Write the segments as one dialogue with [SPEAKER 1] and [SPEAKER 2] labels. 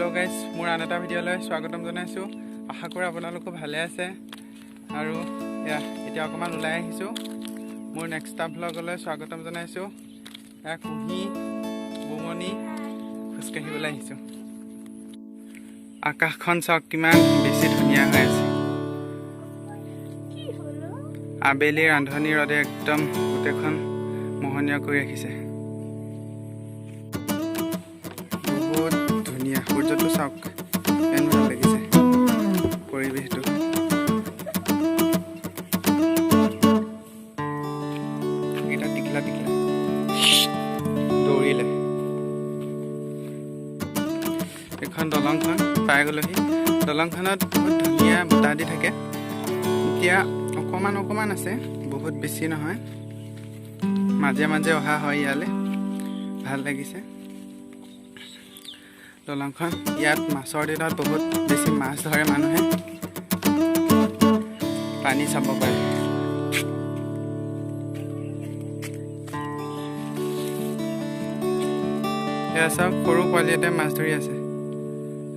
[SPEAKER 1] hello guys मोर आन এটা ভিডিঅ'লৈ স্বাগতম জনাইছো আশা কৰো আপোনালোক ভালে আছে আৰু এতিয়া অকমান ওলাই আহিছো মোৰ নেক্সট ব্লগলৈ স্বাগতম জনাইছো কুহি বুমনি খোজকাঢ়িবলৈ আহিছো আকাশখন চাওক কিমান বেছি ধুনীয়া হৈ আছে আবেলি ৰান্ধনি ৰদে একদম গোটেইখন মোহনীয় কৰি ৰাখিছে সূৰ্যটো চাওক কেনেকুৱা লাগিছে পৰিৱেশটো এটা টিকলা দৌৰিলে এখন দলংখন পাই গ'লোহি দলংখনত বহুত ধুনীয়া বতাহ দি থাকে এতিয়া অকমান আছে বহুত বেছি নহয় মাজে মাজে অহা হয় ইয়ালে ভাল লাগিছে দলংখন ইয়াত মাছৰ দিনত বহুত বেছি মাছ ধৰে মানুহে পানী চাব পাৰে এয়া সব সৰু পোৱালিতে মাছ ধৰি আছে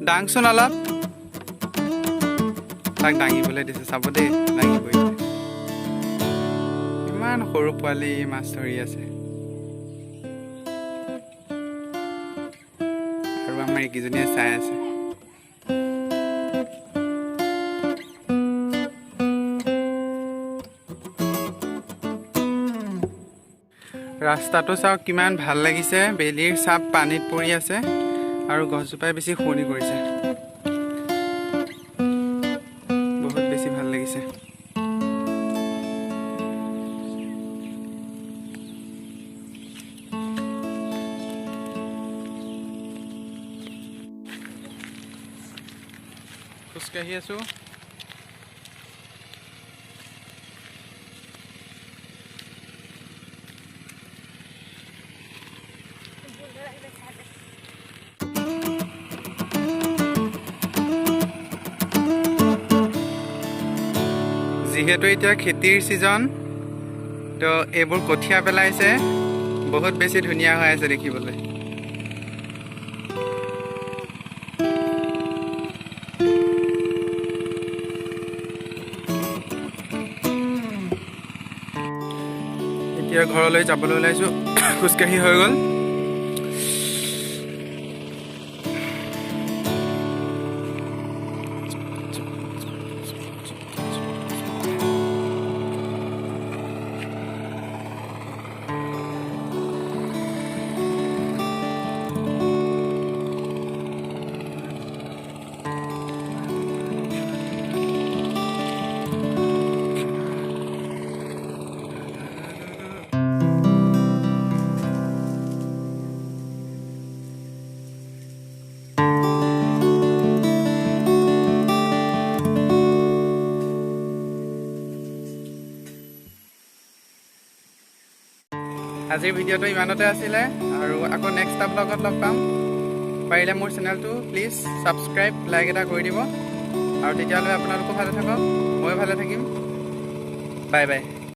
[SPEAKER 1] ডাংচোন অলপ তাক ডাঙিবলৈ দিছে চাব দেই ডাঙিবই ইমান সৰু পোৱালি মাছ ধৰি আছে আমাৰ কিজনীয়ে চাই আছে ৰাস্তাটো চাওক কিমান ভাল লাগিছে বেলিৰ ছাপ পানীত পৰি আছে আৰু গছজোপাই বেছি শুৱনি কৰিছে বহুত বেছি ভাল লাগিছে খোজকাঢ়ি আছো যিহেতু এতিয়া খেতিৰ সিজন তো এইবোৰ কঠিয়া পেলাইছে বহুত বেছি ধুনীয়া হৈ আছে দেখিবলৈ এতিয়া ঘৰলৈ যাবলৈ ওলাইছো খোজকাঢ়ি হৈ গ'ল আজিৰ ভিডিঅ'টো ইমানতে আছিলে আৰু আকৌ নেক্সট ব্লগত লগ পাম পাৰিলে মোৰ চেনেলটো প্লিজ সাবস্ক্ৰাইব লাইক এটা কৰি দিব আৰু তেতিয়ালৈ আপোনালোকো ভালে থাকক মই ভালে থাকিম বাই বাই